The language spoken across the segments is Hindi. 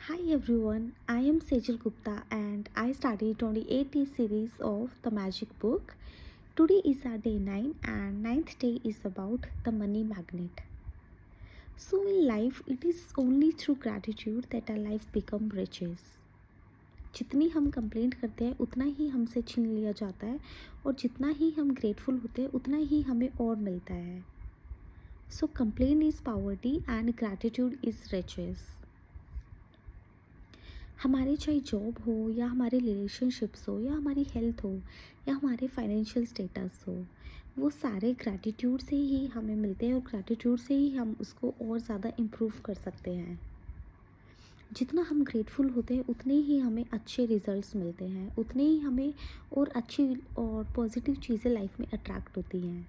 Hi everyone, I am Sejal Gupta and I studied 2080 series of The Magic Book. Today is our day 9 and ninth day is about the money magnet. So in life it is only through gratitude that our life become riches. जितनी हम कंप्लेंट करते हैं उतना ही हमसे छीन लिया जाता है और जितना ही हम ग्रेटफुल होते हैं उतना ही हमें और मिलता है. So complain is poverty and gratitude is riches. हमारे चाहे जॉब हो या हमारे रिलेशनशिप्स हो या हमारी हेल्थ हो या हमारे फाइनेंशियल स्टेटस हो, वो सारे ग्रैटिट्यूड से ही हमें मिलते हैं और ग्रैटिट्यूड से ही हम उसको और ज़्यादा इम्प्रूव कर सकते हैं. जितना हम ग्रेटफुल होते हैं उतने ही हमें अच्छे रिजल्ट्स मिलते हैं, उतने ही हमें और अच्छी और पॉजिटिव चीज़ें लाइफ में अट्रैक्ट होती हैं.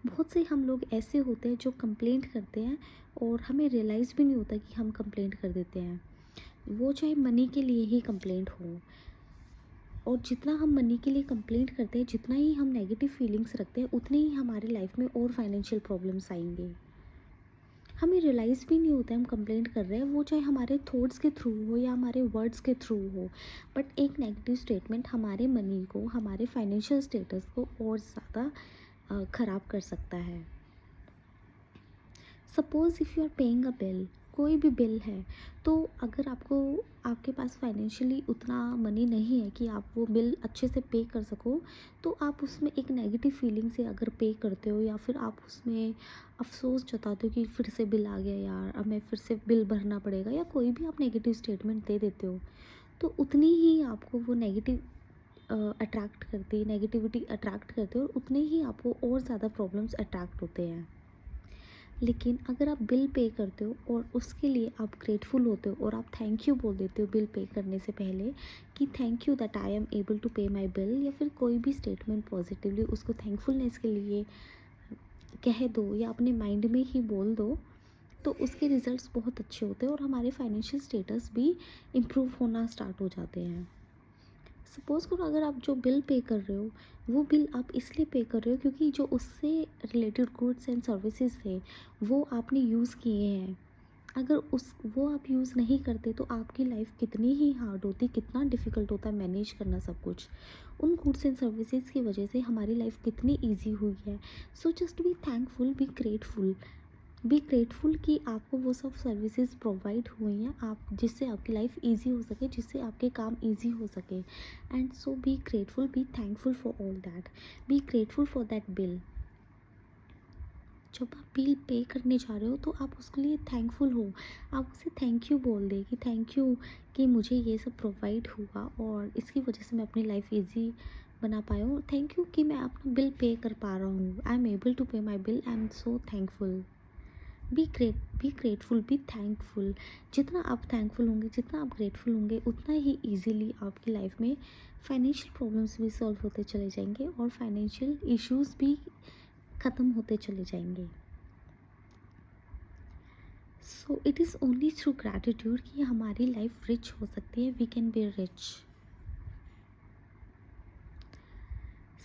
बहुत से हम लोग ऐसे होते हैं जो कंप्लेंट करते हैं और हमें रियलाइज़ भी नहीं होता कि हम कंप्लेंट कर देते हैं. वो चाहे मनी के लिए ही कंप्लेंट हो, और जितना हम मनी के लिए कंप्लेंट करते हैं, जितना ही हम नेगेटिव फीलिंग्स रखते हैं, उतनी ही हमारे लाइफ में और फाइनेंशियल प्रॉब्लम्स आएंगे. हमें रियलाइज़ भी नहीं होता है हम कंप्लेंट कर रहे हैं, वो चाहे हमारे थॉट्स के थ्रू हो या हमारे वर्ड्स के थ्रू हो. बट एक नेगेटिव स्टेटमेंट हमारे मनी को, हमारे फाइनेंशियल स्टेटस को और ज़्यादा ख़राब कर सकता है. Suppose if you are paying a bill, कोई भी बिल है, तो अगर आपके पास फाइनेंशियली उतना मनी नहीं है कि आप वो बिल अच्छे से पे कर सको, तो आप उसमें एक नेगेटिव फीलिंग से अगर पे करते हो या फिर आप उसमें अफसोस जताते हो कि फिर से बिल आ गया यार, अब मैं फिर से बिल भरना पड़ेगा, या कोई भी आप नेगेटिव स्टेटमेंट दे देते हो, तो उतनी ही आपको वो अट्रैक्ट करती है, नेगेटिविटी अट्रैक्ट करती है और उतने ही आपको और ज़्यादा प्रॉब्लम्स अट्रैक्ट होते हैं. लेकिन अगर आप बिल पे करते हो और उसके लिए आप ग्रेटफुल होते हो और आप थैंक यू बोल देते हो बिल पे करने से पहले कि thank you that I am able to pay my bill, या फिर कोई भी स्टेटमेंट पॉजिटिवली उसको थैंकफुलनेस के लिए कह दो या अपने माइंड में ही बोल दो, तो उसके रिजल्ट्स बहुत अच्छे होते हैं और हमारे फाइनेंशियल स्टेटस भी इम्प्रूव होना स्टार्ट हो जाते हैं. सपोज़ करो अगर आप जो बिल पे कर रहे हो, वो बिल आप इसलिए पे कर रहे हो क्योंकि जो उससे रिलेटेड गुड्स एंड सर्विसेज थे वो आपने यूज़ किए हैं. अगर वो आप यूज़ नहीं करते तो आपकी लाइफ कितनी ही हार्ड होती, कितना डिफ़िकल्ट होता है मैनेज करना सब कुछ. उन गुड्स एंड सर्विसेज की वजह से हमारी लाइफ कितनी ईजी हुई है. So just be thankful, be grateful. Be grateful कि आपको वो सब सर्विसेज प्रोवाइड हुई हैं, आप जिससे आपकी लाइफ इजी हो सके, जिससे आपके काम इजी हो सके. And so be grateful, be thankful for all that. Be grateful for that bill. जब आप बिल पे करने जा रहे हो तो आप उसके लिए थैंकफुल हो. आप उसे थैंक यू बोल दे कि थैंक यू कि मुझे ये सब प्रोवाइड हुआ और इसकी वजह से मैं अपनी लाइफ इजी बना पाया हूँ. थैंक यू कि मैं अपना बिल पे कर पा रहा हूँ. आई am able to pay my bill. I am so thankful. Be grateful, be thankful. जितना आप थैंकफुल होंगे, जितना आप ग्रेटफुल होंगे, उतना ही ईजीली आपकी लाइफ में फाइनेंशियल प्रॉब्लम्स भी सॉल्व होते चले जाएंगे और फाइनेंशियल इश्यूज भी ख़त्म होते चले जाएंगे. So it is only through gratitude कि हमारी लाइफ रिच हो सकती है. We can be rich.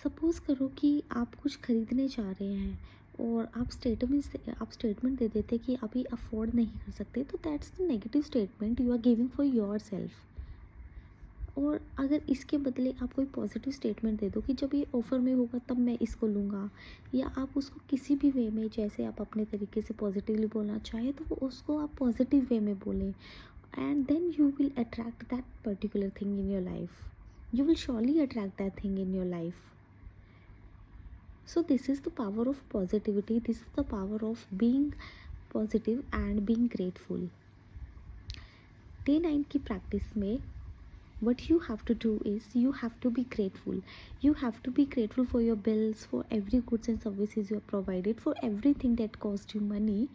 Suppose करो कि आप कुछ खरीदने जा रहे हैं और आप स्टेटमेंट दे देते कि अभी अफोर्ड नहीं कर सकते, तो that's the negative statement you are giving for yourself. और अगर इसके बदले आप कोई पॉजिटिव स्टेटमेंट दे दो कि जब ये ऑफ़र में होगा तब मैं इसको लूँगा, या आप उसको किसी भी वे में जैसे आप अपने तरीके से पॉजिटिवली बोलना चाहें तो वो उसको आप पॉजिटिव वे में बोलें. And then you will attract that particular thing in your life. You will surely attract that thing in your life. So this is the power of positivity. This is the power of being positive and being grateful. Day 9 की प्रैक्टिस में what you have to do is you have to be grateful. You have to be grateful for your bills, for every goods and services you are provided, for everything that cost you money.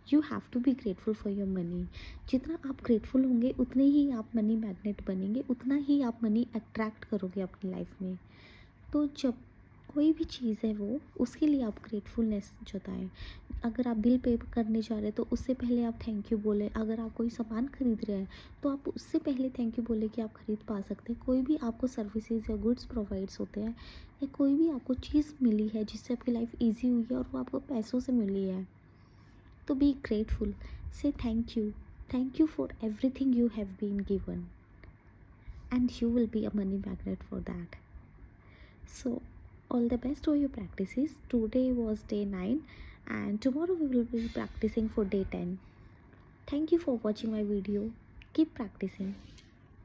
You have to be grateful for your money. जितना आप ग्रेटफुल होंगे उतने ही आप मनी मैग्नेट बनेंगे, उतना ही आप मनी अट्रैक्ट करोगे अपनी लाइफ में. तो जब कोई भी चीज़ है वो उसके लिए आप ग्रेटफुलनेस जताएं. अगर आप बिल पे करने जा रहे हैं तो उससे पहले आप थैंक यू बोलें. अगर आप कोई सामान खरीद रहे हैं तो आप उससे पहले थैंक यू बोलें कि आप खरीद पा सकते हैं. कोई भी आपको सर्विसेज या गुड्स प्रोवाइड्स होते हैं या कोई भी आपको चीज़ मिली है जिससे आपकी लाइफ ईजी हुई है और वो आपको पैसों से मिली है, तो बी ग्रेटफुल. से thank you. Thank you for everything you have been given, and you will be a money magnet for that. So, all the best for your practices. Today was day 9, and tomorrow we will be practicing for day 10. Thank you for watching my video. Keep practicing.